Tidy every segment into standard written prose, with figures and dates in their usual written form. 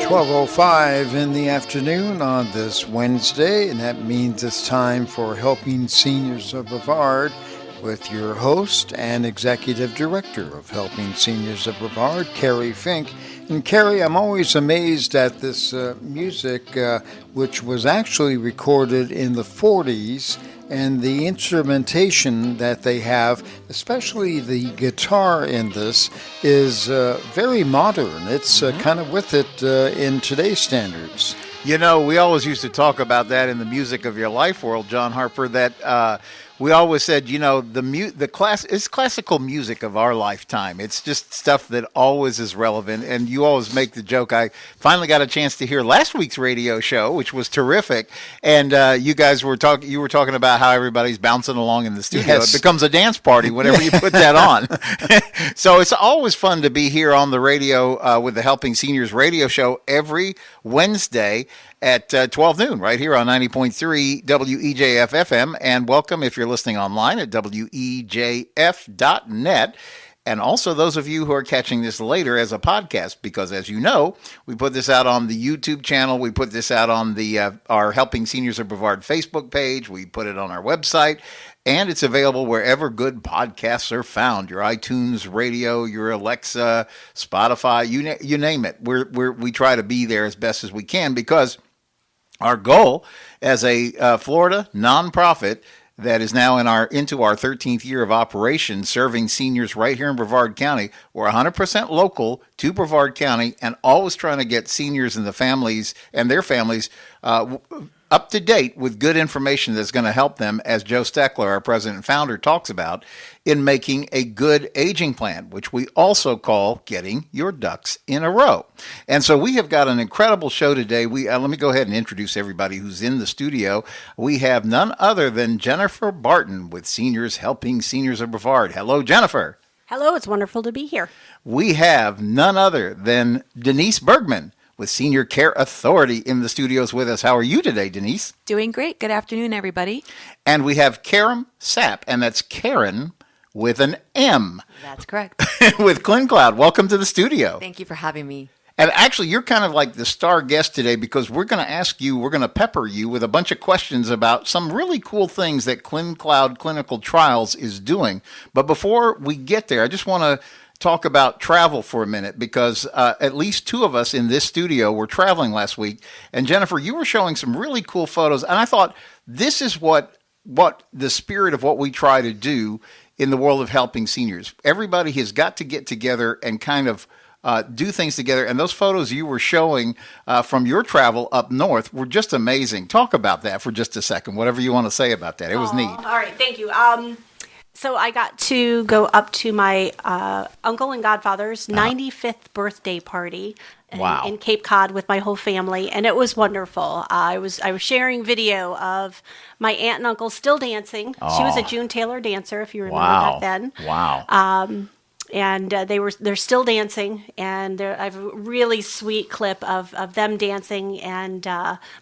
12:05 in the afternoon on this Wednesday, and that means it's time for Helping Seniors of Brevard with your host and Executive Director of Helping Seniors of Brevard, Kerry Fink. And Kerry, I'm always amazed at this music, which was actually recorded in the 40s, and the instrumentation that they have, especially the guitar in this, is very modern. It's kind of with it in today's standards. You know, we always used to talk about that in the music of your life world, John Harper, that we always said, you know, it's classical music of our lifetime. It's just stuff that always is relevant. And you always make the joke. I finally got a chance to hear last week's radio show, which was terrific. And you guys were talking about how everybody's bouncing along in the studio. Yes. It becomes a dance party whenever you put that on. So it's always fun to be here on the radio with the Helping Seniors radio show every Wednesday at 12 noon, right here on 90.3 WEJF FM. And welcome if you're listening online at WEJF.net. And also those of you who are catching this later as a podcast, because as you know, we put this out on the YouTube channel. We put this out on the our Helping Seniors of Brevard Facebook page. We put it on our website. And it's available wherever good podcasts are found. Your iTunes Radio, your Alexa, Spotify, you name it. We try to be there as best as we can, because our goal as a Florida nonprofit that is now into our 13th year of operation, serving seniors right here in Brevard County. We're 100% local to Brevard County, and always trying to get seniors and the families and their families up to date with good information that's going to help them, as Joe Steckler, our president and founder, talks about, in making a good aging plan, which we also call getting your ducks in a row. And so we have got an incredible show today. Let me go ahead and introduce everybody who's in the studio. We have none other than Jennifer Barton with Seniors Helping Seniors of Brevard. Hello, Jennifer. Hello, it's wonderful to be here. We have none other than Denise Bergman with Senior Care Authority in the studios with us. How are you today, Denise? Doing great. Good afternoon, everybody. And we have Karem Sapp, and that's Karen with an M. That's correct. With ClinCloud. Welcome to the studio. Thank you for having me. And actually, you're kind of like the star guest today, because we're going to pepper you with a bunch of questions about some really cool things that ClinCloud Clinical Trials is doing. But before we get there, I just want to talk about travel for a minute, because at least two of us in this studio were traveling last week. And Jennifer, you were showing some really cool photos. And I thought, this is what the spirit of what we try to do in the world of helping seniors. Everybody has got to get together and kind of do things together. And those photos you were showing from your travel up north were just amazing. Talk about that for just a second, whatever you want to say about that. It was neat. All right, thank you. So I got to go up to my uncle and godfather's 95th birthday party in Cape Cod with my whole family, and it was wonderful. I was sharing video of my aunt and uncle still dancing. She was a June Taylor dancer, if you remember back then. Wow. And they're still dancing, and I have a really sweet clip of them dancing and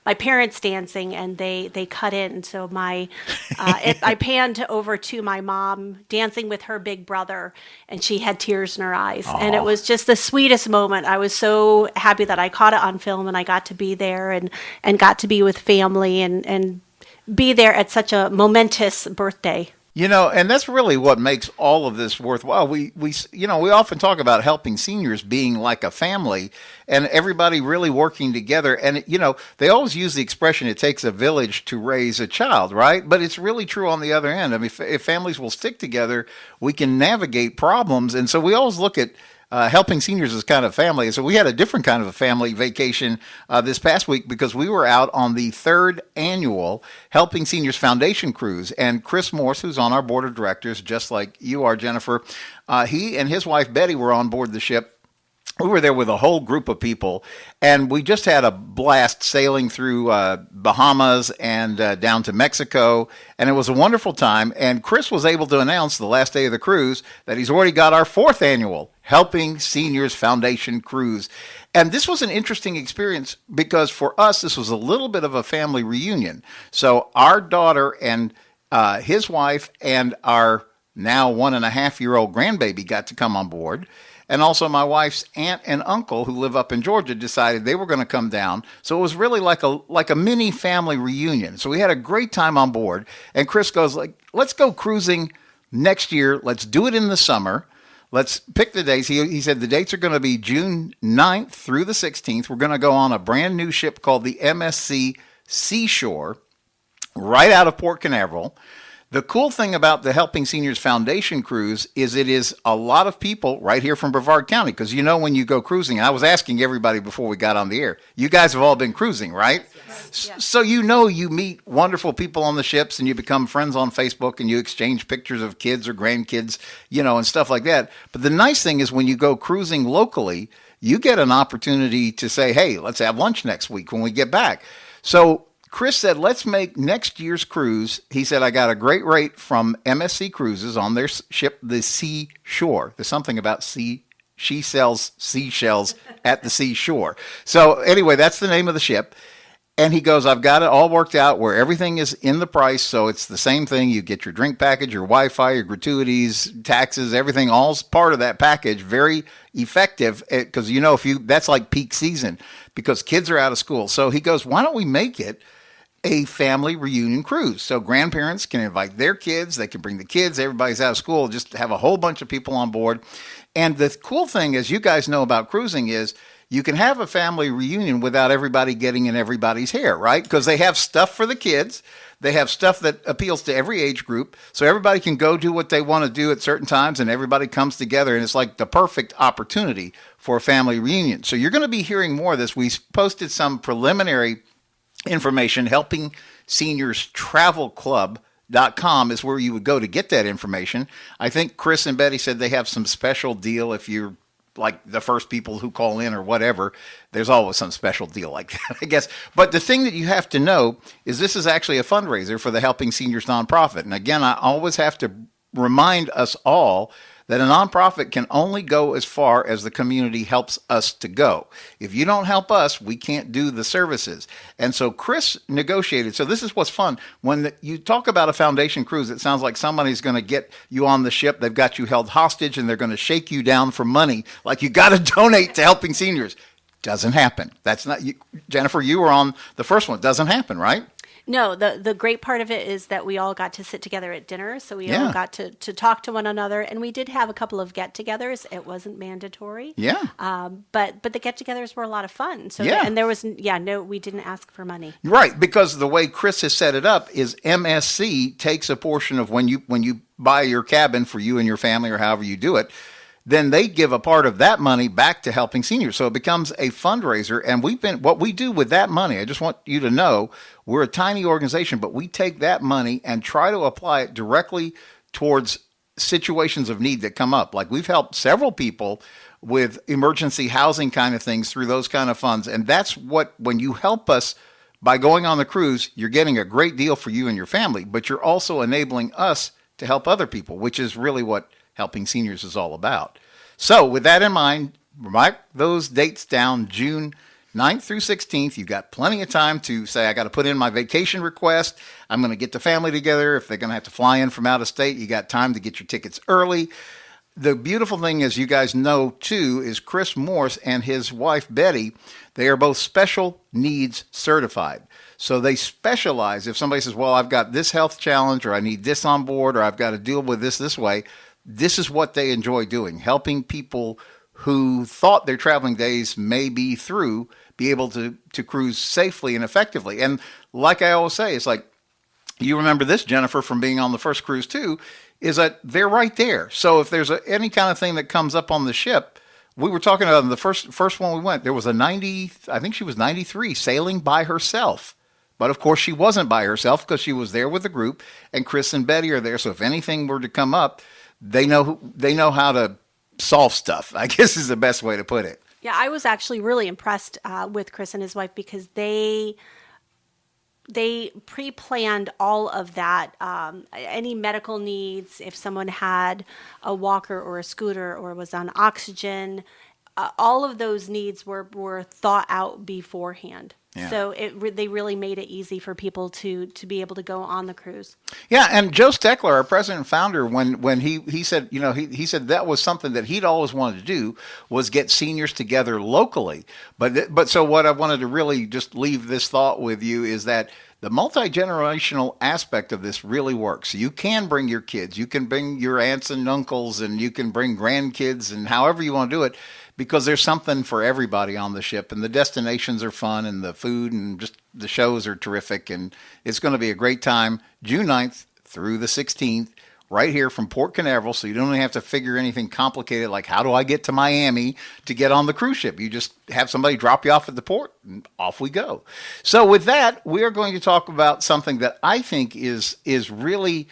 my parents dancing, and they cut in. So I panned over to my mom dancing with her big brother, and she had tears in her eyes. Aww. And it was just the sweetest moment. I was so happy that I caught it on film, and I got to be there and got to be with family and be there at such a momentous birthday. You know, and that's really what makes all of this worthwhile. We often talk about helping seniors being like a family, and everybody really working together. And, they always use the expression, it takes a village to raise a child, right? But it's really true on the other end. I mean, if families will stick together, we can navigate problems. And so we always look at helping seniors as kind of family. So we had a different kind of a family vacation this past week, because we were out on the 3rd annual Helping Seniors Foundation Cruise. And Chris Morse, who's on our board of directors, just like you are, Jennifer, he and his wife Betty were on board the ship. We were there with a whole group of people, and we just had a blast sailing through Bahamas and down to Mexico, and it was a wonderful time. And Chris was able to announce the last day of the cruise that he's already got our 4th annual Helping Seniors Foundation Cruise. And this was an interesting experience, because for us, this was a little bit of a family reunion. So our daughter and his wife and our now 1.5-year-old grandbaby got to come on board. And also my wife's aunt and uncle who live up in Georgia decided they were going to come down. So it was really like a mini family reunion. So we had a great time on board. And Chris goes like, let's go cruising next year. Let's do it in the summer. Let's pick the dates. He said the dates are going to be June 9th through the 16th. We're going to go on a brand new ship called the MSC Seashore right out of Port Canaveral. The cool thing about the Helping Seniors Foundation cruise is it is a lot of people right here from Brevard County. Because when you go cruising, I was asking everybody before we got on the air, you guys have all been cruising, right? Yes. So you meet wonderful people on the ships and you become friends on Facebook and you exchange pictures of kids or grandkids, and stuff like that. But the nice thing is when you go cruising locally, you get an opportunity to say, hey, let's have lunch next week when we get back. So Chris said, let's make next year's cruise. He said, I got a great rate from MSC Cruises on their ship, the Seashore. There's something about sea. She sells seashells at the seashore. So anyway, that's the name of the ship. And he goes, I've got it all worked out where everything is in the price. So it's the same thing. You get your drink package, your Wi-Fi, your gratuities, taxes, everything, all's part of that package. Very effective because, that's like peak season because kids are out of school. So he goes, why don't we make it a family reunion cruise? So grandparents can invite their kids. They can bring the kids. Everybody's out of school. Just have a whole bunch of people on board. And the cool thing, as you guys know about cruising, is you can have a family reunion without everybody getting in everybody's hair, right? Because they have stuff for the kids. They have stuff that appeals to every age group. So everybody can go do what they want to do at certain times and everybody comes together. And it's like the perfect opportunity for a family reunion. So you're going to be hearing more of this. We posted some preliminary information. Helping Seniors Travel Club.com is where you would go to get that information. I think Chris and Betty said they have some special deal if you're like the first people who call in or whatever. There's always some special deal like that, I guess. But the thing that you have to know is this is actually a fundraiser for the Helping Seniors nonprofit. And again, I always have to remind us all that a nonprofit can only go as far as the community helps us to go. If you don't help us, we can't do the services. And so Chris negotiated. So this is what's fun. When you talk about a foundation cruise, it sounds like somebody's going to get you on the ship. They've got you held hostage and they're going to shake you down for money. Like you got to donate to Helping Seniors. Doesn't happen. That's not you. Jennifer, you were on the first one. It doesn't happen, right? No, the great part of it is that we all got to sit together at dinner. So we all got to talk to one another. And we did have a couple of get-togethers. It wasn't mandatory. Yeah. But the get-togethers were a lot of fun. So and there was, we didn't ask for money. Right. Because the way Chris has set it up is MSC takes a portion of when you buy your cabin for you and your family or however you do it, then they give a part of that money back to Helping Seniors. So it becomes a fundraiser. And what we do with that money, I just want you to know, we're a tiny organization, but we take that money and try to apply it directly towards situations of need that come up. Like we've helped several people with emergency housing kind of things through those kind of funds. And that's when you help us by going on the cruise, you're getting a great deal for you and your family, but you're also enabling us to help other people, which is really what Helping Seniors is all about. So with that in mind, mark those dates down, June 9th through 16th. You've got plenty of time to say, I got to put in my vacation request. I'm going to get the family together. If they're going to have to fly in from out of state, you got time to get your tickets early. The beautiful thing, as you guys know, too, is Chris Morse and his wife, Betty, they are both special needs certified. So they specialize. If somebody says, well, I've got this health challenge or I need this on board or I've got to deal with this way, this is what they enjoy doing, helping people who thought their traveling days may be through, be able to cruise safely and effectively. And like I always say, it's like, you remember this, Jennifer, from being on the first cruise too, is that they're right there. So if there's any kind of thing that comes up on the ship, we were talking about in the first one we went, there was I think she was 93, sailing by herself. But of course she wasn't by herself because she was there with a group and Chris and Betty are there. So if anything were to come up, they know how to solve stuff, I guess is the best way to put it. Yeah, I was actually really impressed with Chris and his wife because they pre-planned all of that, any medical needs, if someone had a walker or a scooter or was on oxygen, all of those needs were thought out beforehand. Yeah. So they really made it easy for people to be able to go on the cruise. Yeah, and Joe Steckler, our president and founder, when he said, he said that was something that he'd always wanted to do, was get seniors together locally. But so what I wanted to really just leave this thought with you is that the multi-generational aspect of this really works. You can bring your kids, you can bring your aunts and uncles, and you can bring grandkids, and however you want to do it, because there's something for everybody on the ship, and the destinations are fun, and the food and just the shows are terrific, and it's going to be a great time, June 9th through the 16th, right here from Port Canaveral, so you don't have to figure anything complicated like how do I get to Miami to get on the cruise ship. You just have somebody drop you off at the port, and off we go. So with that, we are going to talk about something that I think is really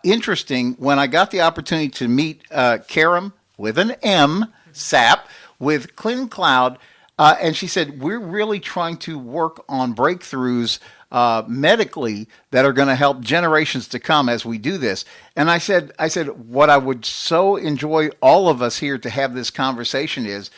interesting. When I got the opportunity to meet Karem, with an M, Sapp, with ClinCloud, and she said, we're really trying to work on breakthroughs medically that are going to help generations to come as we do this. And I said, what I would so enjoy all of us here to have this conversation is,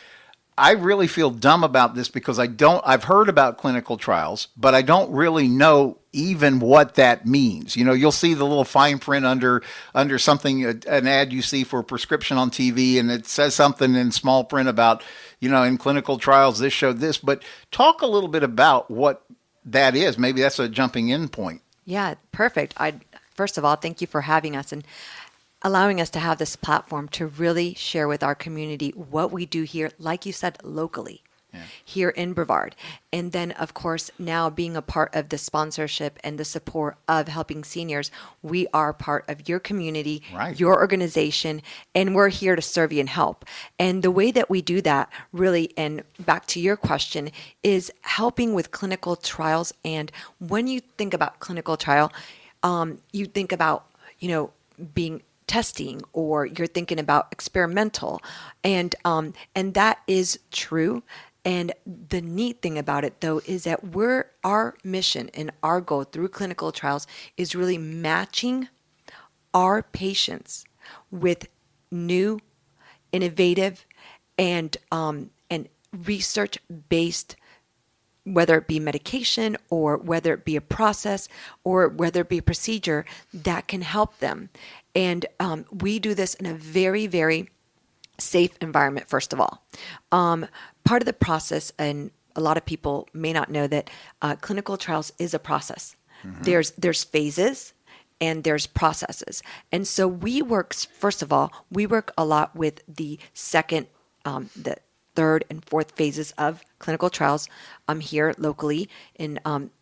I really feel dumb about this because I've heard about clinical trials, but I don't really know even what that means. You'll see the little fine print under something, an ad you see for a prescription on TV, and it says something in small print about, in clinical trials, this showed this. But talk a little bit about what that is. Maybe that's a jumping in point. Yeah, perfect. First of all, thank you for having us and allowing us to have this platform to really share with our community what we do here, like you said, locally. Yeah. Here in Brevard. And then, of course, now being a part of the sponsorship and the support of helping seniors, we are part of your community, right, your organization, and we're here to serve you and help. And the way that we do that, really, and back to your question, is helping with clinical trials. And when you think about clinical trial, you think about, being testing, or you're thinking about experimental, and that is true. And the neat thing about it, though, is that our mission and our goal through clinical trials is really matching our patients with new, innovative, and research-based, whether it be medication or whether it be a process or whether it be a procedure that can help them. And we do this in a very, very safe environment, first of all. Part of the process, and a lot of people may not know that clinical trials is a process. Mm-hmm. There's phases and there's processes. And so we work a lot with the second, the third and fourth phases of clinical trials here locally in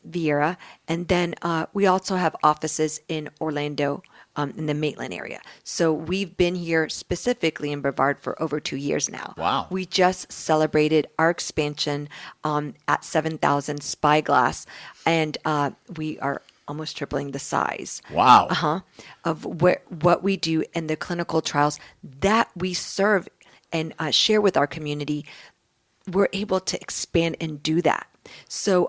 Vieira. And then we also have offices in Orlando, in the Maitland area. So we've been here specifically in Brevard for over 2 years now. Wow. We just celebrated our expansion at 7,000 Spyglass, and we are almost tripling the size. Wow. Of what we do in the clinical trials that we serve and share with our community. We're able to expand and do that. So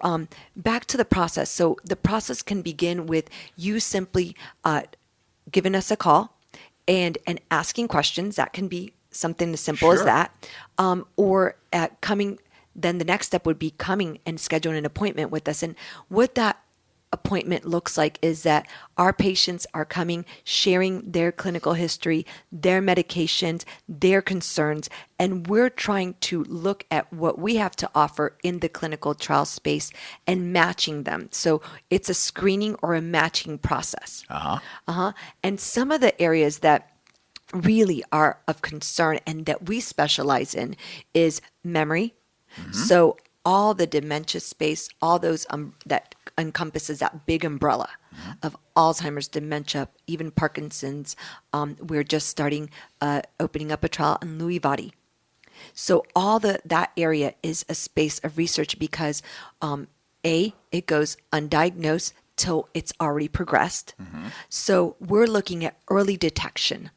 back to the process. So the process can begin with you simply giving us a call and asking questions. That can be something as simple as that. Or coming, then the next step would be coming and scheduling an appointment with us. And what that appointment looks like is that our patients are coming, sharing their clinical history, their medications, their concerns, and we're trying to look at what we have to offer in the clinical trial space and matching them. So it's a screening or a matching process. And some of the areas that really are of concern and that we specialize in is memory. Mm-hmm. So all the dementia space, all those that encompasses that big umbrella of Alzheimer's, dementia, even Parkinson's. We're just starting opening up a trial in Lewy body. So all that area is a space of research because it goes undiagnosed till it's already progressed. Mm-hmm. So we're looking at early detection.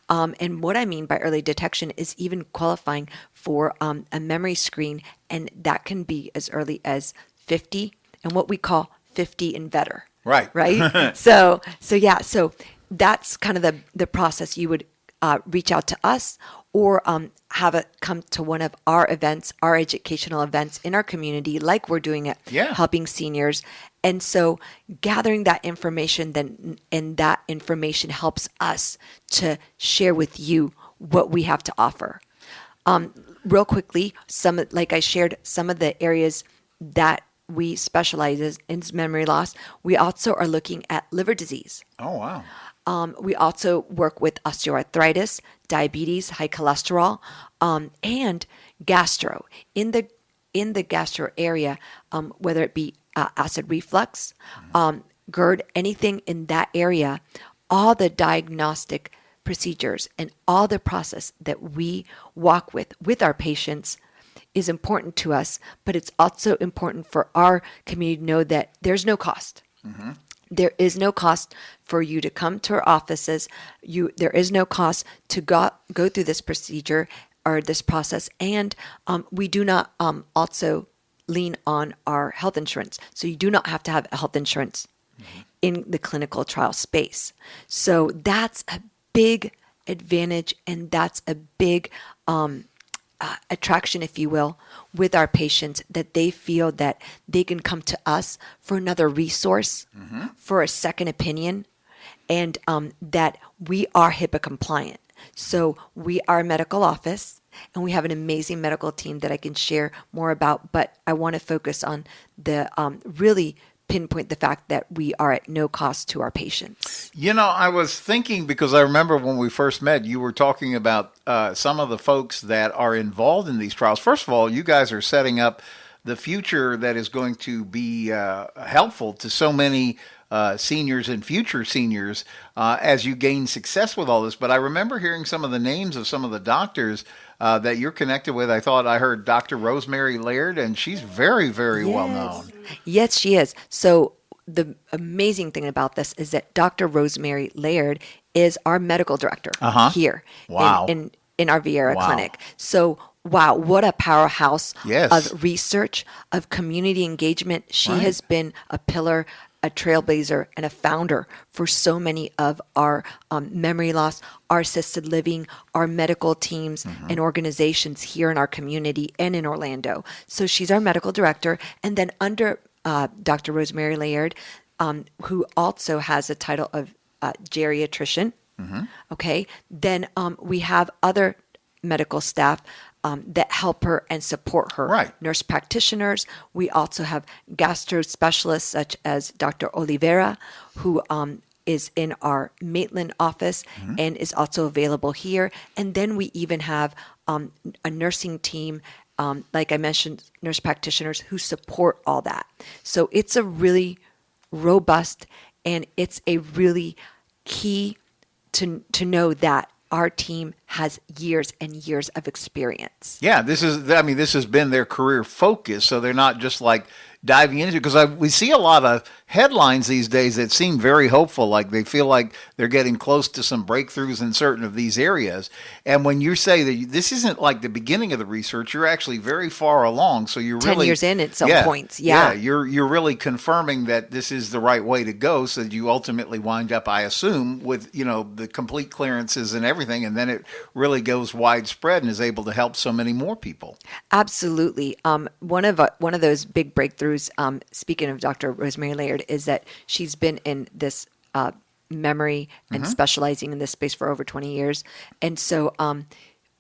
And what I mean by early detection is even qualifying for a memory screen, and that can be as early as 50 and what we call 50 and better. Right. So that's kind of the process. You would reach out to us or have it come to one of our events, our educational events in our community, like we're doing at Helping Seniors. And so gathering that information and that information helps us to share with you what we have to offer. Real quickly, like I shared, some of the areas that we specialize in memory loss. We also are looking at liver disease. Oh, wow. We also work with osteoarthritis, diabetes, high cholesterol, and gastro. In the gastro area, whether it be acid reflux, GERD, anything in that area, all the diagnostic procedures and all the process that we walk with our patients is important to us, but it's also important for our community to know that there's no cost. Mm-hmm. There is no cost for you to come to our offices. There is no cost to go through this procedure or this process, and we do not also lean on our health insurance. So you do not have to have a health insurance in the clinical trial space. So that's a big advantage, and that's a big attraction, if you will, with our patients, that they feel that they can come to us for another resource, for a second opinion, and that we are HIPAA compliant. So we are a medical office, and we have an amazing medical team that I can share more about, but I want to focus on the really pinpoint the fact that we are at no cost to our patients. You know, I was thinking, because I remember when we first met, you were talking about some of the folks that are involved in these trials. First of all, you guys are setting up the future that is going to be helpful to so many seniors and future seniors as you gain success with all this. But I remember hearing some of the names of some of the doctors that you're connected with. I thought I heard Dr. Rosemary Laird, and she's very, very well known. Yes, she is. So the amazing thing about this is that Dr. Rosemary Laird is our medical director here in our Vieira Clinic. So wow, what a powerhouse of research, of community engagement. She has been a pillar, a trailblazer, and a founder for so many of our memory loss, our assisted living, our medical teams and organizations here in our community and in Orlando. So she's our medical director. And then under Dr. Rosemary Laird, who also has a title of geriatrician, then we have other medical staff that help her and support her. Nurse practitioners. We also have gastro specialists such as Dr. Oliveira, who is in our Maitland office and is also available here. And then we even have a nursing team, like I mentioned, nurse practitioners who support all that. So it's a really robust, and it's a really key to know that our team has years and years of experience. Yeah, this has been their career focus, so they're not just like diving into it, because we see a lot of headlines these days that seem very hopeful, like they feel like they're getting close to some breakthroughs in certain of these areas. And when you say that this isn't like the beginning of the research, you're actually very far along. So you're 10 really 10 years in at some points. You're really confirming that this is the right way to go, so that you ultimately wind up, I assume, with the complete clearances and everything, and then it really goes widespread and is able to help so many more people. Absolutely. One of those big breakthroughs, speaking of Dr. Rosemary Laird, is that she's been in this memory and specializing in this space for over 20 years. And so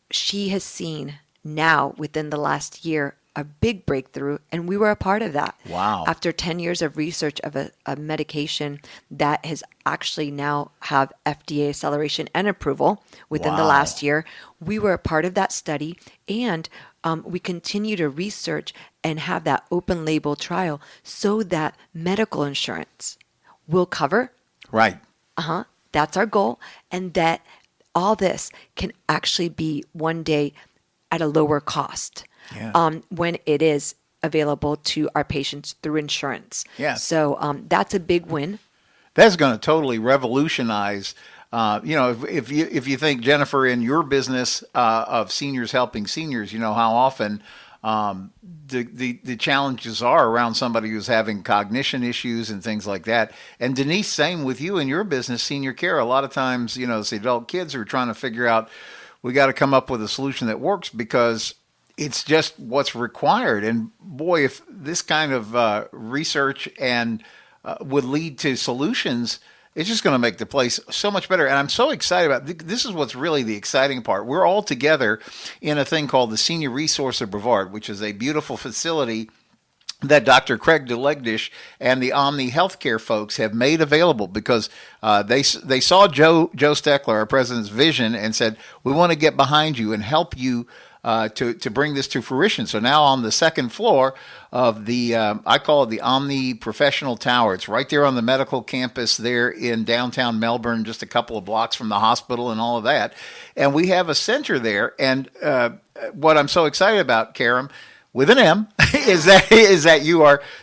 she has seen now within the last year a big breakthrough, and we were a part of that. Wow. After 10 years of research of a medication that has actually now have FDA acceleration and approval within the last year, we were a part of that study, and we continue to research and have that open label trial so that medical insurance will cover. Right. That's our goal, and that all this can actually be one day at a lower cost. When it is available to our patients through insurance. So that's a big win. That's going to totally revolutionize. If you think, Jennifer, in your business of seniors helping seniors, how often the challenges are around somebody who's having cognition issues and things like that. And Denise, same with you in your business, senior care. A lot of times, the adult kids are trying to figure out, we got to come up with a solution that works because it's just what's required. And boy, if this kind of research and would lead to solutions, it's just going to make the place so much better. And I'm so excited about this. Is what's really the exciting part. We're all together in a thing called the Senior Resource of Brevard, which is a beautiful facility that Dr. Craig DeLegdish and the Omni Healthcare folks have made available because they saw Joe Steckler, our president's vision, and said, we want to get behind you and help you to bring this to fruition. So now on the second floor of the, I call it the Omni Professional Tower. It's right there on the medical campus there in downtown Melbourne, just a couple of blocks from the hospital and all of that. And we have a center there. And what I'm so excited about, Karem, with an M, is that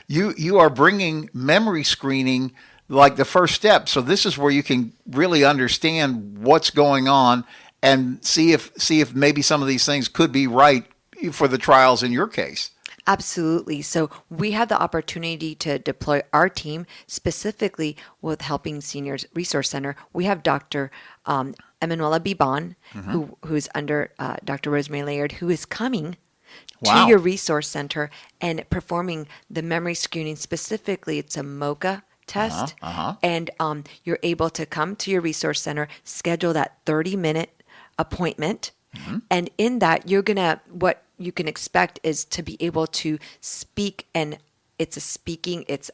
you are bringing memory screening like the first step. So this is where you can really understand what's going on and see if maybe some of these things could be right for the trials in your case. Absolutely. So we have the opportunity to deploy our team specifically with Helping Seniors Resource Center. We have Dr. Emanuela Bibon, who's under Dr. Rosemary Laird, who is coming to your resource center and performing the memory screening. Specifically, it's a MOCA test, and you're able to come to your resource center, schedule that 30-minute appointment, and in that, what you can expect is to be able to speak, and it's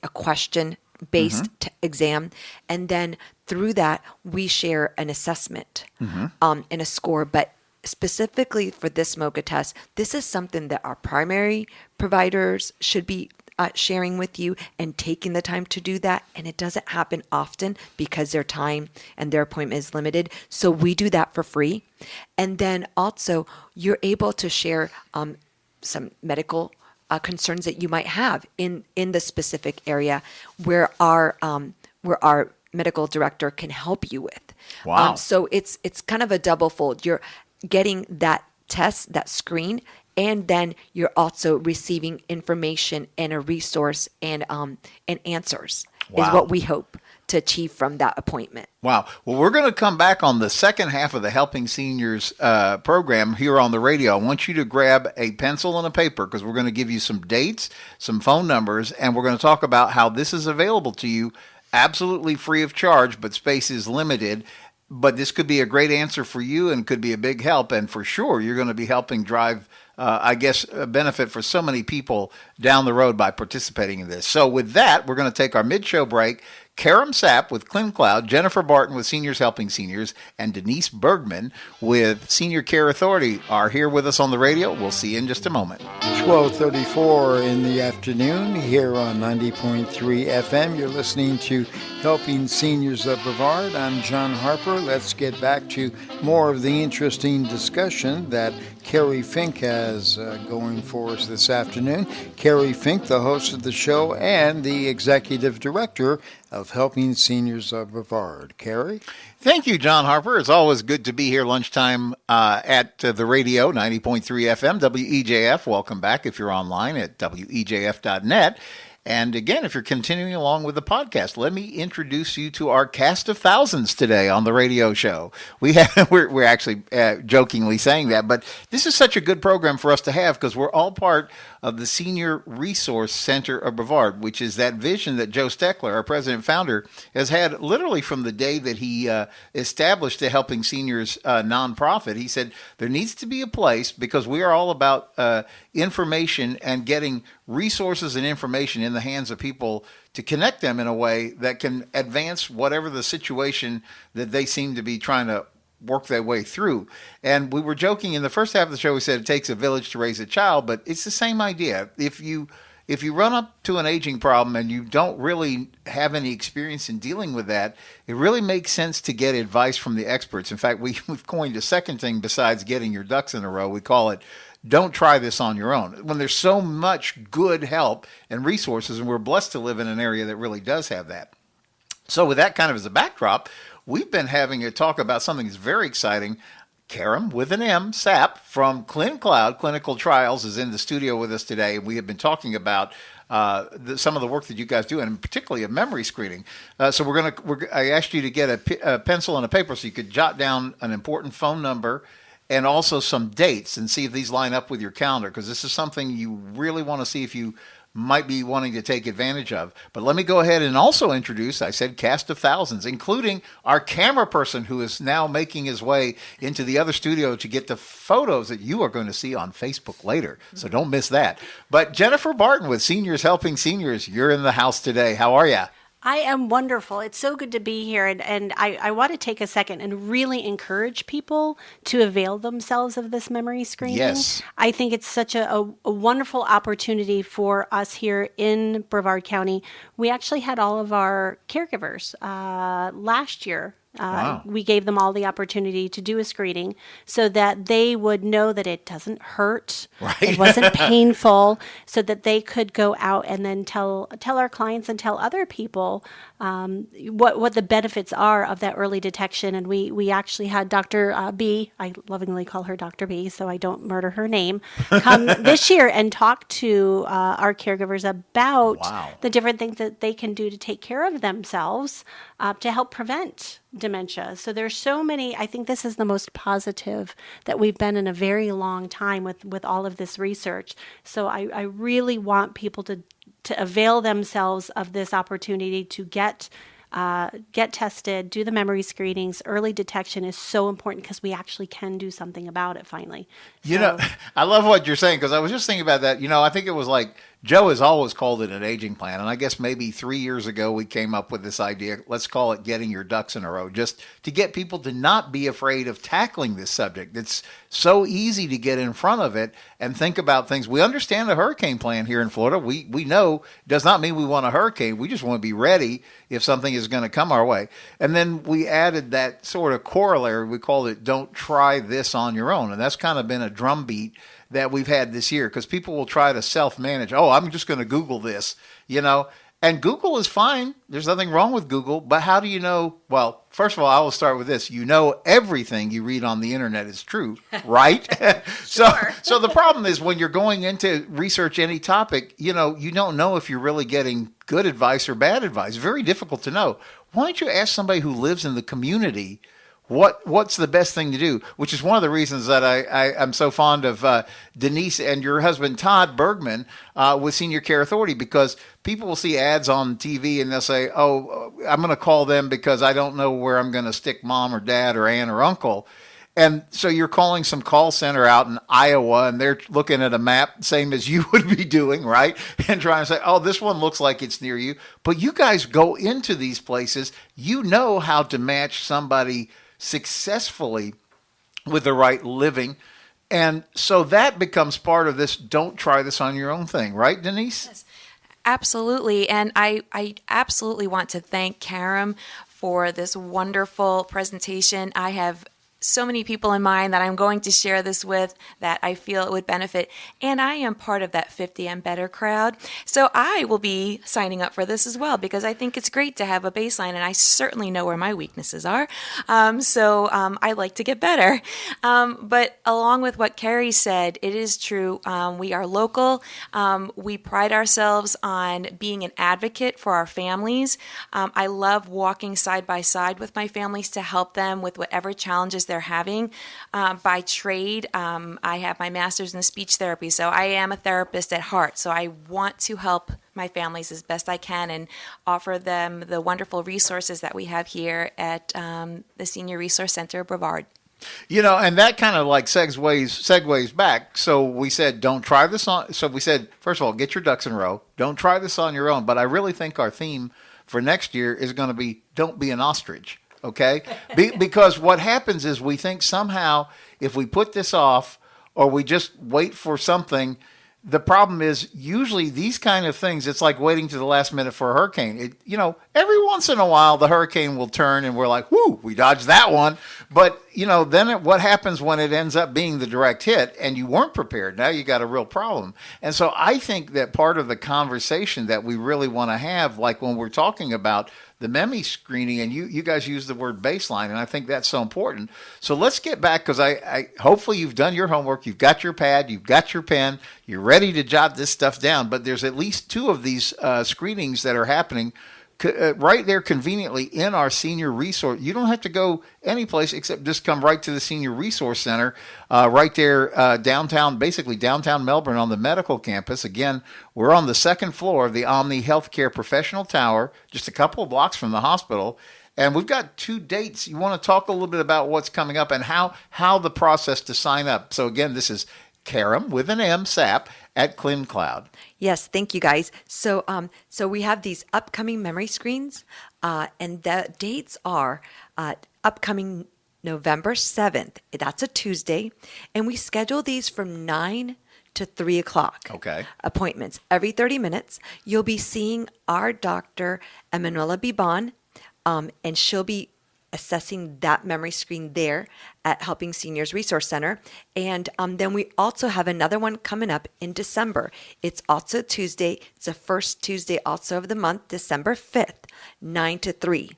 a question-based exam, and then through that, we share an assessment and a score, but specifically for this MOCA test, this is something that our primary providers should be sharing with you and taking the time to do that. And it doesn't happen often because their time and their appointment is limited. So we do that for free. And then also you're able to share some medical concerns that you might have in the specific area where our medical director can help you with. Wow. So it's kind of a double fold. You're getting that test, that screen, and then you're also receiving information and a resource and answers is what we hope to achieve from that appointment. Wow. Well, we're going to come back on the second half of the Helping Seniors program here on the radio. I want you to grab a pencil and a paper because we're going to give you some dates, some phone numbers, and we're going to talk about how this is available to you absolutely free of charge, but space is limited. But this could be a great answer for you and could be a big help. And for sure, you're going to be helping drive, a benefit for so many people down the road by participating in this. So with that, we're going to take our mid-show break. Karem Sapp with ClinCloud, Jennifer Barton with Seniors Helping Seniors, and Denise Bergman with Senior Care Authority are here with us on the radio. We'll see you in just a moment. 12:34 in the afternoon here on 90.3 FM. You're listening to Helping Seniors of Brevard. I'm John Harper. Let's get back to more of the interesting discussion that Kerry Fink has going for us this afternoon. Kerry Fink, the host of the show and the executive director of Helping Seniors of Brevard. Kerry? Thank you, John Harper. It's always good to be here lunchtime at the radio, 90.3 FM, WEJF. Welcome back if you're online at wejf.net. And again, if you're continuing along with the podcast, let me introduce you to our cast of thousands today on the radio show. We're actually jokingly saying that, but this is such a good program for us to have because we're all part of the Senior Resource Center of Brevard, which is that vision that Joe Steckler, our president and founder, has had literally from the day that he established the Helping Seniors nonprofit. He said there needs to be a place because we are all about information and getting resources and information in the hands of people to connect them in a way that can advance whatever the situation that they seem to be trying to work their way through. And we were joking in the first half of the show, we said it takes a village to raise a child, but it's the same idea. If you run up to an aging problem and you don't really have any experience in dealing with that, it really makes sense to get advice from the experts. In fact, we've coined a second thing besides getting your ducks in a row. We call it, don't try this on your own. When there's so much good help and resources, and we're blessed to live in an area that really does have that. So with that kind of as a backdrop, we've been having a talk about something that's very exciting. Karem, with an M, Sapp, from ClinCloud Clinical Trials, is in the studio with us today. We have been talking about some of the work that you guys do, and particularly of memory screening. So I asked you to get a pencil and a paper so you could jot down an important phone number and also some dates and see if these line up with your calendar, because this is something you really want to see if you might be wanting to take advantage of. But let me go ahead and also introduce, I said cast of thousands, including our camera person who is now making his way into the other studio to get the photos that you are going to see on Facebook later. So don't miss that. But Jennifer Barton with Seniors Helping Seniors, you're in the house today. How are you? I am wonderful. It's so good to be here. And I want to take a second and really encourage people to avail themselves of this memory screening. Yes. I think it's such a wonderful opportunity for us here in Brevard County. We actually had all of our caregivers last year. Wow. We gave them all the opportunity to do a screening so that they would know that it doesn't hurt, Right. It wasn't painful, so that they could go out and then tell our clients and tell other people what the benefits are of that early detection. And we actually had Dr. B, I lovingly call her Dr. B so I don't murder her name, come this year and talk to our caregivers about Wow. the different things that they can do to take care of themselves to help prevent dementia. So there's so many. I think this is the most positive that we've been in a very long time with all of this research. So I really want people to avail themselves of this opportunity to get tested, do the memory screenings. Early detection is so important because we actually can do something about it finally. You know, I love what you're saying, because I was just thinking about that. I think it was like Joe has always called it an aging plan. And I guess maybe 3 years ago we came up with this idea. Let's call it getting your ducks in a row, just to get people to not be afraid of tackling this subject. It's so easy to get in front of it and think about things. We understand the hurricane plan here in Florida. We know it does not mean we want a hurricane. We just want to be ready if something is going to come our way. And then we added that sort of corollary. We called it don't try this on your own. And that's kind of been a drumbeat that we've had this year, because people will try to self-manage. Oh, I'm just going to Google this, and Google is fine. There's nothing wrong with Google, but how do you know? Well, first of all, I will start with this. Everything you read on the internet is true, right? Sure. So the problem is when you're going into research any topic, you don't know if you're really getting good advice or bad advice. Very difficult to know. Why don't you ask somebody who lives in the community what's the best thing to do, which is one of the reasons that I'm so fond of Denise and your husband, Todd Bergman, with Senior Care Authority, because people will see ads on TV and they'll say, oh, I'm going to call them because I don't know where I'm going to stick mom or dad or aunt or uncle. And so you're calling some call center out in Iowa, and they're looking at a map, same as you would be doing, right? And trying to say, oh, this one looks like it's near you. But you guys go into these places. You know how to match somebody successfully with the right living. And so that becomes part of this don't try this on your own thing, right, Denise? Yes, absolutely. And I absolutely want to thank Karem for this wonderful presentation. I have so many people in mind that I'm going to share this with that I feel it would benefit. And I am part of that 50 and better crowd. So I will be signing up for this as well, because I think it's great to have a baseline, and I certainly know where my weaknesses are. So I like to get better. But along with what Kerry said, it is true. We are local. We pride ourselves on being an advocate for our families. I love walking side by side with my families to help them with whatever challenges they're having. By trade, I have my master's in speech therapy, so I am a therapist at heart. So I want to help my families as best I can and offer them the wonderful resources that we have here at the Senior Resource Center of Brevard. And that kind of like segues back. So we said, don't try this on. So we said, first of all, get your ducks in a row. Don't try this on your own. But I really think our theme for next year is going to be, don't be an ostrich. Okay? Because what happens is we think somehow if we put this off or we just wait for something, the problem is usually these kind of things, it's like waiting to the last minute for a hurricane. Every once in a while the hurricane will turn and we're like, whoo, we dodged that one. But, then what happens when it ends up being the direct hit and you weren't prepared? Now you got a real problem. And so I think that part of the conversation that we really want to have, like when we're talking about the memory screening, and you guys use the word baseline, and I think that's so important. So let's get back, because I hopefully you've done your homework, you've got your pad, you've got your pen, you're ready to jot this stuff down, but there's at least 2 of these screenings that are happening right there conveniently in our senior resource. You don't have to go any place except just come right to the Senior Resource Center, right there downtown, basically downtown Melbourne on the medical campus. Again, we're on the 2nd floor of the Omni Healthcare Professional Tower, just a couple of blocks from the hospital. And we've got 2 dates. You want to talk a little bit about what's coming up and how the process to sign up. So again, this is Karem with an M, Sapp, at ClinCloud. Yes, thank you guys. So we have these upcoming memory screens, and the dates are upcoming November 7th. That's a Tuesday, and we schedule these from 9 to 3 o'clock. Okay. Appointments every 30 minutes. You'll be seeing our Dr. Emanuela Biban, and she'll be assessing that memory screen there at Helping Seniors Resource Center. And then we also have another one coming up in December. It's also Tuesday. It's the first Tuesday also of the month, December 5th, 9 to 3.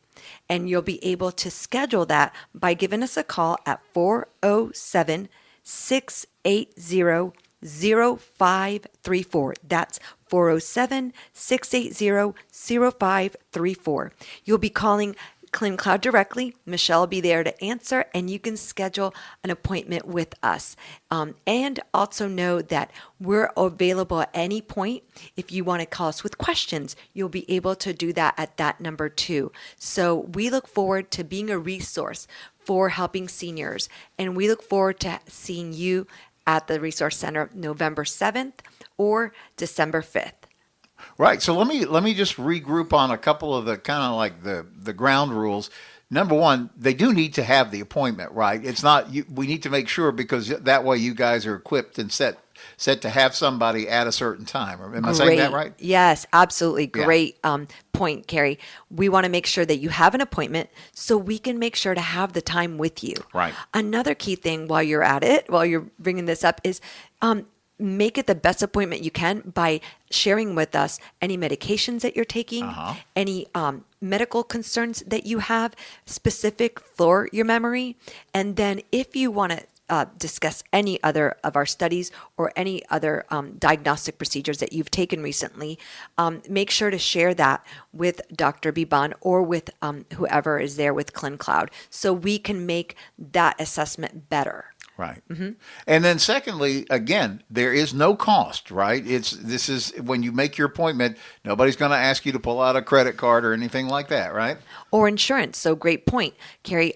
And you'll be able to schedule that by giving us a call at 407-680-0534. That's 407-680-0534. You'll be calling ClinCloud directly. Michelle will be there to answer, and you can schedule an appointment with us. And also know that we're available at any point. If you want to call us with questions, you'll be able to do that at that number too. So we look forward to being a resource for helping seniors, and we look forward to seeing you at the Resource Center November 7th or December 5th. Right. So let me just regroup on a couple of the kind of like the ground rules. Number one, they do need to have the appointment, right? It's not we need to make sure, because that way you guys are equipped and set to have somebody at a certain time. Am I saying that right? Yes, absolutely. Yeah. Great point, Kerry. We want to make sure that you have an appointment so we can make sure to have the time with you. Right. Another key thing while you're at it, while you're bringing this up, is make it the best appointment you can by sharing with us any medications that you're taking, any medical concerns that you have specific for your memory. And then if you want to discuss any other of our studies or any other diagnostic procedures that you've taken recently, make sure to share that with Dr. Biban or with whoever is there with ClinCloud, so we can make that assessment better. Right. Mm-hmm. And then secondly, again, there is no cost, right? This is when you make your appointment, nobody's going to ask you to pull out a credit card or anything like that, right? Or insurance. So great point, Kerry.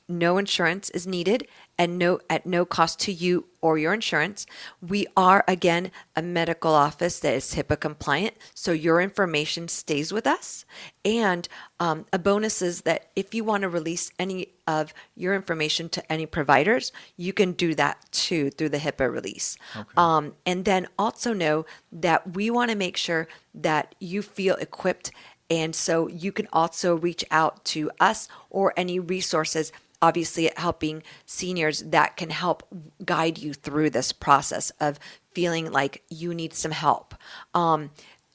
No insurance is needed, and at no cost to you or your insurance. We are, again, a medical office that is HIPAA compliant, so your information stays with us. And a bonus is that if you want to release any of your information to any providers, you can do that too through the HIPAA release. Okay. And then also know that we want to make sure that you feel equipped, and so you can also reach out to us or any resources, obviously at Helping Seniors, that can help guide you through this process of feeling like you need some help.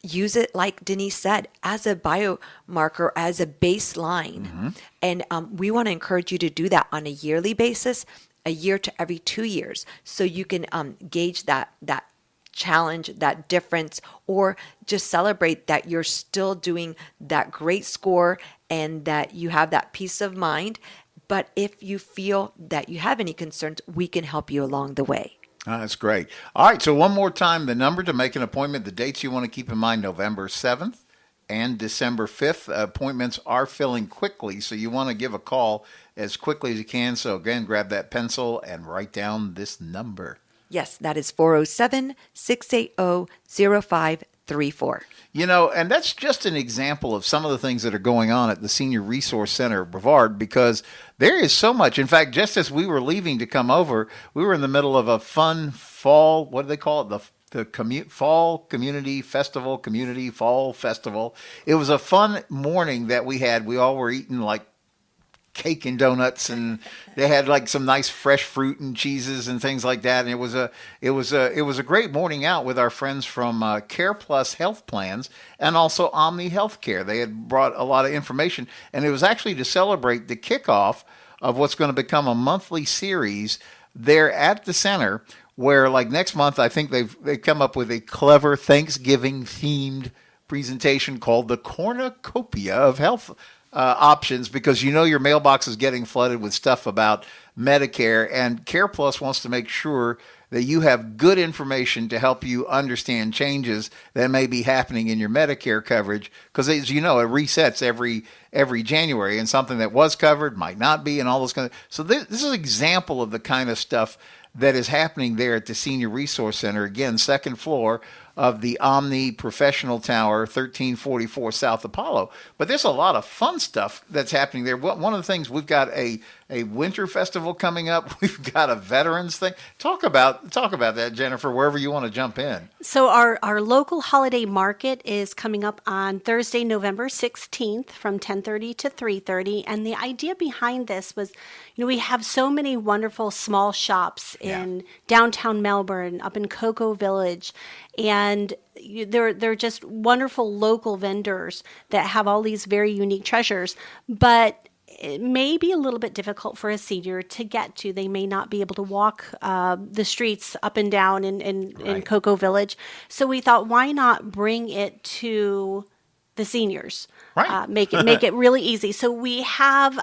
Use it, like Denise said, as a biomarker, as a baseline. Mm-hmm. And we want to encourage you to do that on a yearly basis, a year to every 2 years, so you can gauge that challenge, that difference, or just celebrate that you're still doing that great score and that you have that peace of mind. But if you feel that you have any concerns, we can help you along the way. Oh, that's great. All right, so one more time, the number to make an appointment, the dates you want to keep in mind, November 7th and December 5th. Appointments are filling quickly, so you want to give a call as quickly as you can. So again, grab that pencil and write down this number. Yes, that is 407-680-0534. You know, and that's just an example of some of the things that are going on at the Senior Resource Center of Brevard, because there is so much. In fact, just as we were leaving to come over, we were in the middle of a fun fall, what do they call it? Fall Community Festival, Community Fall Festival. It was a fun morning that we had. We all were eating like cake and donuts, and they had like some nice fresh fruit and cheeses and things like that. And it was a great morning out with our friends from Care Plus Health Plans and also Omni Healthcare. They had brought a lot of information, and it was actually to celebrate the kickoff of what's going to become a monthly series there at the center, where like next month I think they've come up with a clever Thanksgiving themed presentation called the Cornucopia of Health options, because your mailbox is getting flooded with stuff about Medicare, and Care Plus wants to make sure that you have good information to help you understand changes that may be happening in your Medicare coverage, because as you know, it resets every January, and something that was covered might not be, and all those kind of. So this is an example of the kind of stuff that is happening there at the Senior Resource Center. Again, second floor of the Omni Professional Tower, 1344 South Apollo. But there's a lot of fun stuff that's happening there. One of the things, we've got a winter festival coming up. We've got a veterans thing. Talk about that, Jennifer, wherever you want to jump in. So our local holiday market is coming up on Thursday, November 16th from 10:30 to 3:30. And the idea behind this was, we have so many wonderful small shops in downtown Melbourne, up in Cocoa Village, and they're just wonderful local vendors that have all these very unique treasures. But it may be a little bit difficult for a senior to get to. They may not be able to walk the streets up and down in Cocoa Village. So we thought, why not bring it to the seniors? Right. Make it really easy. So we have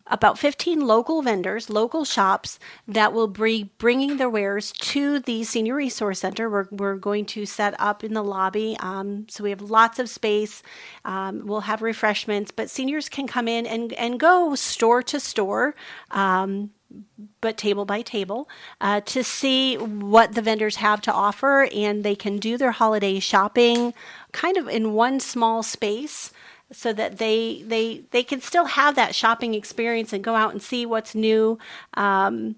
about 15 local vendors, local shops that will be bringing their wares to the Senior Resource Center. We're going to set up in the lobby, so we have lots of space. We'll have refreshments, but seniors can come in and go store to store, but table by table, to see what the vendors have to offer, and they can do their holiday shopping kind of in one small space, so that they can still have that shopping experience and go out and see what's new, and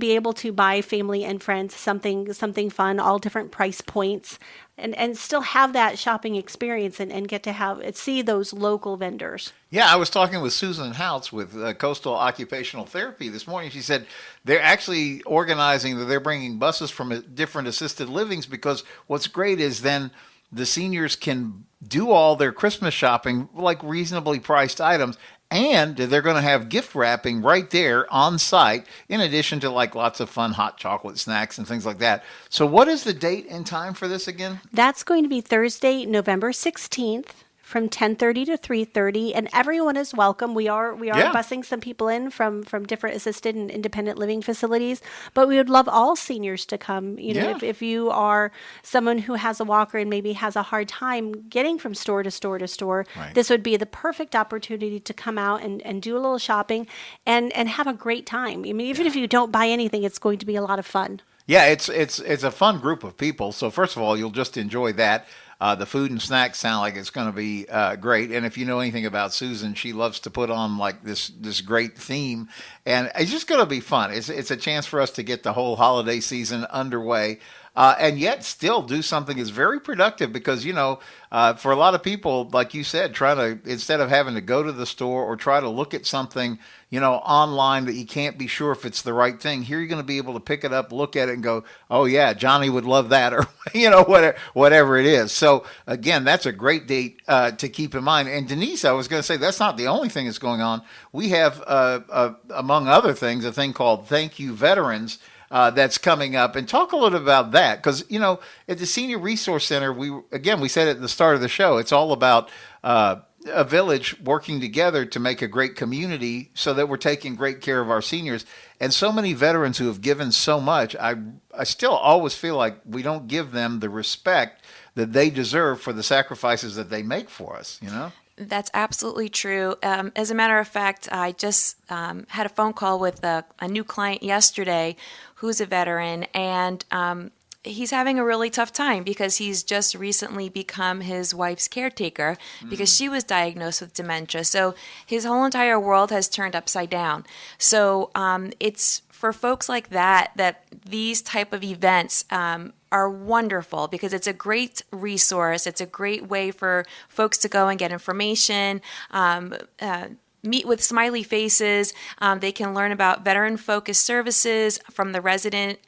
be able to buy family and friends something fun, all different price points, and still have that shopping experience and get to see those local vendors. Yeah, I was talking with Susan Houts with Coastal Occupational Therapy this morning. She said they're actually organizing that they're bringing buses from different assisted livings, because what's great is then the seniors can do all their Christmas shopping, like reasonably priced items, and they're going to have gift wrapping right there on site, in addition to like lots of fun hot chocolate snacks and things like that. So what is the date and time for this again? That's going to be Thursday, November 16th. From 10:30 to 3:30, and everyone is welcome. We are busing some people in from different assisted and independent living facilities, but we would love all seniors to come. If you are someone who has a walker and maybe has a hard time getting from store to store to store, this would be the perfect opportunity to come out and do a little shopping and have a great time. I mean, even if you don't buy anything, it's going to be a lot of fun. Yeah, it's a fun group of people. So first of all, you'll just enjoy that. The food and snacks sound like it's going to be great. And if you know anything about Susan, she loves to put on like this great theme. And it's just going to be fun. It's a chance for us to get the whole holiday season underway. And yet still do something that's very productive, because, for a lot of people, like you said, instead of having to go to the store or try to look at something, online that you can't be sure if it's the right thing, here you're going to be able to pick it up, look at it and go, oh yeah, Johnny would love that, or, whatever it is. So again, that's a great date to keep in mind. And Denise, I was going to say, that's not the only thing that's going on. We have, among other things, a thing called Thank You Veterans, that's coming up, and talk a little about that, because at the Senior Resource Center, we said at the start of the show, it's all about a village working together to make a great community, so that we're taking great care of our seniors. And so many veterans who have given so much, I still always feel like we don't give them the respect that they deserve for the sacrifices that they make for us. That's absolutely true. As a matter of fact, I just had a phone call with a new client yesterday who's a veteran, and he's having a really tough time because he's just recently become his wife's caretaker because she was diagnosed with dementia. So his whole entire world has turned upside down. So it's for folks like that these type of events are wonderful, because it's a great resource. It's a great way for folks to go and get information, meet with smiley faces. They can learn about veteran-focused services from the resident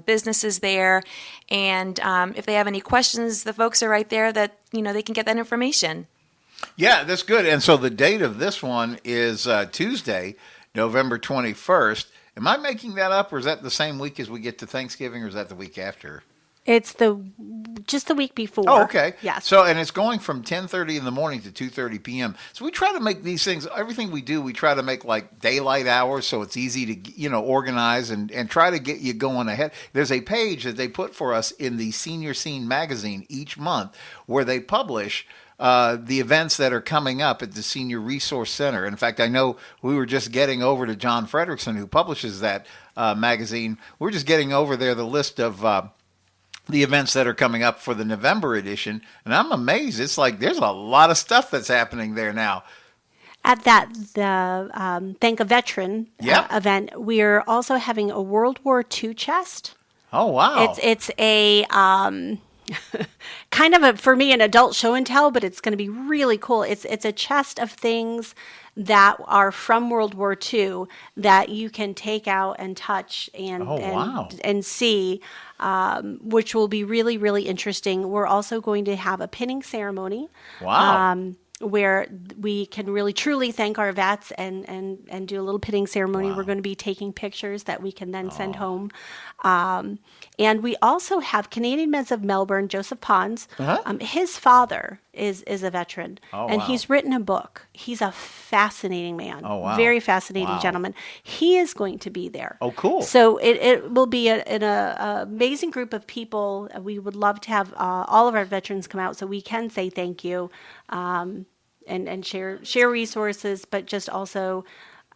businesses there. And if they have any questions, the folks are right there that, they can get that information. Yeah, that's good. And so the date of this one is Tuesday, November 21st. Am I making that up, or is that the same week as we get to Thanksgiving, or is that the week after? It's just the week before. Oh, okay. Yes. So, and it's going from 10:30 in the morning to 2:30 p.m. So we try to make these things, everything we do, we try to make like daylight hours so it's easy to, organize and try to get you going ahead. There's a page that they put for us in the Senior Scene magazine each month where they publish the events that are coming up at the Senior Resource Center. In fact, I know we were just getting over to John Frederickson, who publishes that magazine. We're just getting over there the list of the events that are coming up for the November edition. And I'm amazed. It's like there's a lot of stuff that's happening there now. At the Thank a Veteran event, we're also having a World War II chest. Oh, wow. It's a kind of for me, an adult show and tell, but it's going to be really cool. It's a chest of things that are from World War II that you can take out and touch and see, which will be really, really interesting. We're also going to have a pinning ceremony. Wow. Where we can really truly thank our vets and do a little pinning ceremony. Wow. We're going to be taking pictures that we can then send home. And we also have Canadian Meds of Melbourne, Joseph Pons. Uh-huh. His father is a veteran, and wow. he's written a book. He's a fascinating man. Oh, wow. Very fascinating Wow. gentleman. He is going to be there. Oh, cool. So it will be an amazing group of people. We would love to have all of our veterans come out so we can say thank you. And share resources, but just also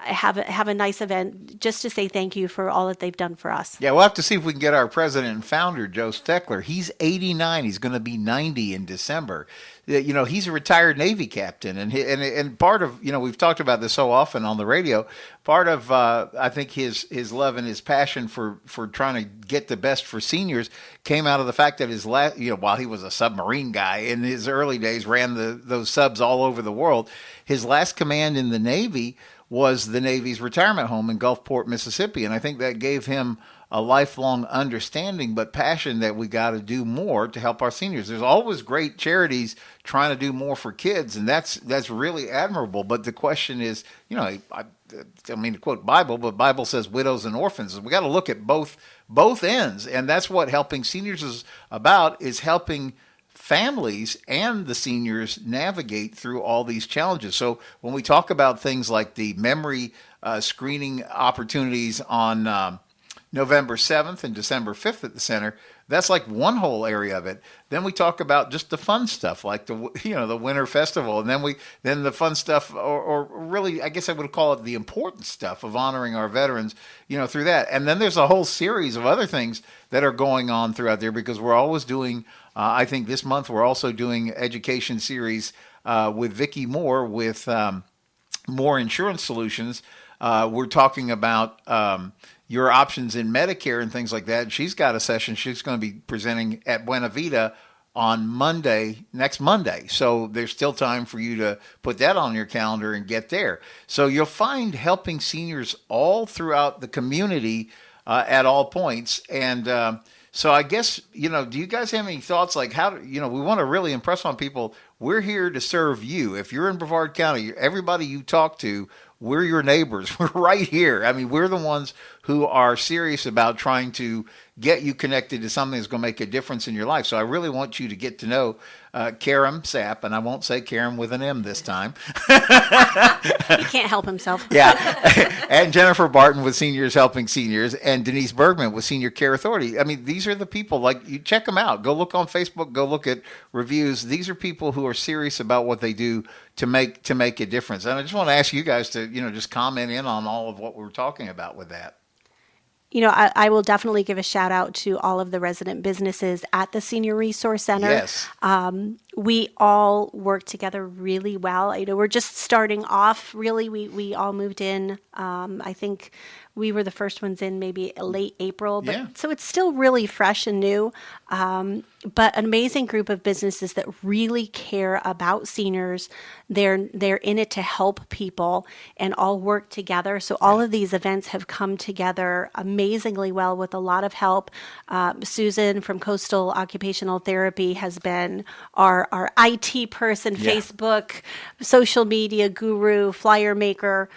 have a nice event just to say thank you for all that they've done for us. Yeah, we'll have to see if we can get our president and founder, Joe Steckler. He's 89. He's going to be 90 in December. He's a retired Navy captain, and part of, we've talked about this so often on the radio. Part of, I think his love and his passion for trying to get the best for seniors came out of the fact that his while he was a submarine guy in his early days, ran those subs all over the world. His last command in the Navy was the Navy's retirement home in Gulfport, Mississippi, and I think that gave him a lifelong understanding but passion that we got to do more to help our seniors. There's always great charities trying to do more for kids, and that's really admirable. But the question is, I mean to quote Bible, but Bible says widows and orphans. We got to look at both ends, and that's what helping seniors is about, is helping families and the seniors navigate through all these challenges. So when we talk about things like the memory screening opportunities on November 7th and December 5th at the center, that's like one whole area of it. Then we talk about just the fun stuff, like the Winter Festival, and then the fun stuff, or really, I guess I would call it the important stuff of honoring our veterans, through that. And then there's a whole series of other things that are going on throughout there, because we're always doing. I think this month we're also doing education series with Vicki Moore with More Insurance Solutions. We're talking about your options in Medicare and things like that. She's got a session she's going to be presenting at Buena Vita on next Monday. So there's still time for you to put that on your calendar and get there. So you'll find helping seniors all throughout the community at all points. And so I guess, do you guys have any thoughts like how, we want to really impress on people, we're here to serve you. If you're in Brevard County, everybody you talk to, we're your neighbors. We're right here. I mean, we're the ones who are serious about trying to get you connected to something that's going to make a difference in your life. So I really want you to get to know Karem Sapp, and I won't say Karem with an M this time. He can't help himself. Yeah. And Jennifer Barton with Seniors Helping Seniors, and Denise Bergman with Senior Care Authority. I mean, these are the people, like, you check them out. Go look on Facebook. Go look at reviews. These are people who are serious about what they do to make a difference. And I just want to ask you guys to, just comment in on all of what we're talking about with that. I will definitely give a shout out to all of the resident businesses at the Senior Resource Center. Yes. We all work together really well. We're just starting off, really. We all moved in, I think, We were the first ones in maybe late April, but Yeah. so it's still really fresh and new. But an amazing group of businesses that really care about seniors. They're in it to help people and all work together. So all of these events have come together amazingly well with a lot of help. Susan from Coastal Occupational Therapy has been our IT person, Yeah. Facebook, social media guru, flyer maker.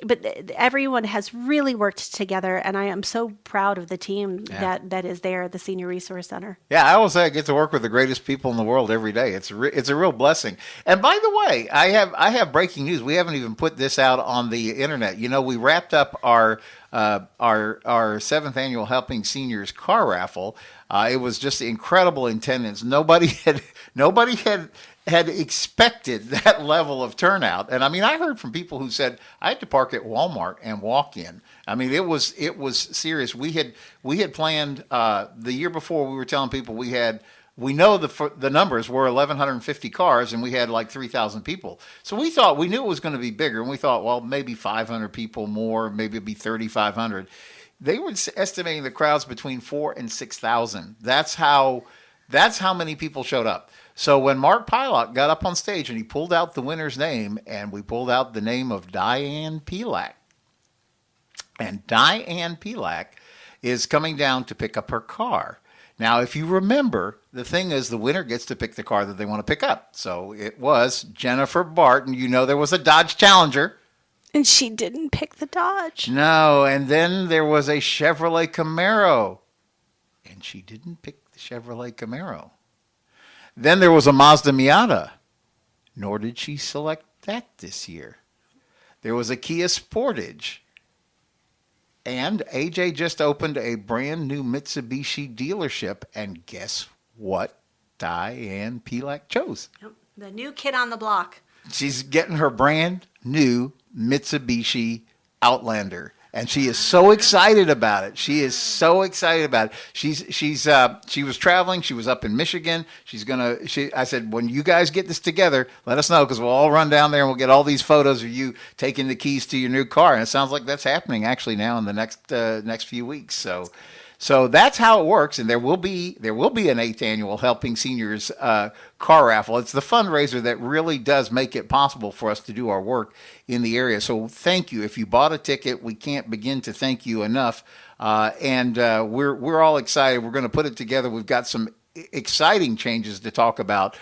But everyone has really worked together, and I am so proud of the team that is there at the Senior Resource Center. Yeah, I will say I get to work with the greatest people in the world every day. It's a real blessing. And by the way, I have breaking news. We haven't even put this out on the internet. You know, we wrapped up our 7th annual Helping Seniors car raffle. It was just incredible attendance. Nobody had expected that level of turnout. And I mean, I heard from people who said, I had to park at Walmart and walk in. I mean, it was serious. We had planned the year before. We were telling people we know the numbers were 1,150 cars, and we had like 3,000 people. So we knew it was going to be bigger, and we thought, well, maybe 500 people more, maybe it'd be 3,500. They were estimating the crowds between 4,000 and 6,000. That's how many people showed up. So when Mark Pilot got up on stage and he pulled out the winner's name, and we pulled out the name of Diane Pelak. And Diane Pelak is coming down to pick up her car. Now, if you remember, the thing is the winner gets to pick the car that they want to pick up. So it was Jennifer Barton. You know, there was a Dodge Challenger. And she didn't pick the Dodge. No, and then there was a Chevrolet Camaro. And she didn't pick the Chevrolet Camaro. Then there was a Mazda Miata. Nor did she select that this year. There was a Kia Sportage. And AJ just opened a brand new Mitsubishi dealership. And guess what Diane Pelak chose? Yep. The new kid on the block. She's getting her brand new Mitsubishi Outlander. And she is so excited about it. She is so excited about it. She was traveling. She was up in Michigan. I said, when you guys get this together, let us know, because we'll all run down there and we'll get all these photos of you taking the keys to your new car. And it sounds like that's happening actually now in the next few weeks. So that's how it works, and there will be an 8th annual Helping Seniors car raffle. It's the fundraiser that really does make it possible for us to do our work in the area. So thank you. If you bought a ticket, we can't begin to thank you enough. And we're all excited. We're going to put it together. We've got some exciting changes to talk about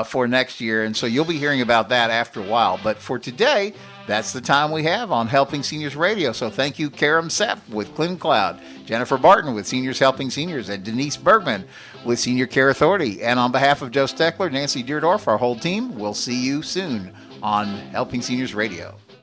for next year, and so you'll be hearing about that after a while. But for today, that's the time we have on Helping Seniors Radio. So thank you, Karem Sapp with ClinCloud, Jennifer Barton with Seniors Helping Seniors, and Denise Bergman with Senior Care Authority. And on behalf of Joe Steckler, Nancy Deerdorf, our whole team, we'll see you soon on Helping Seniors Radio.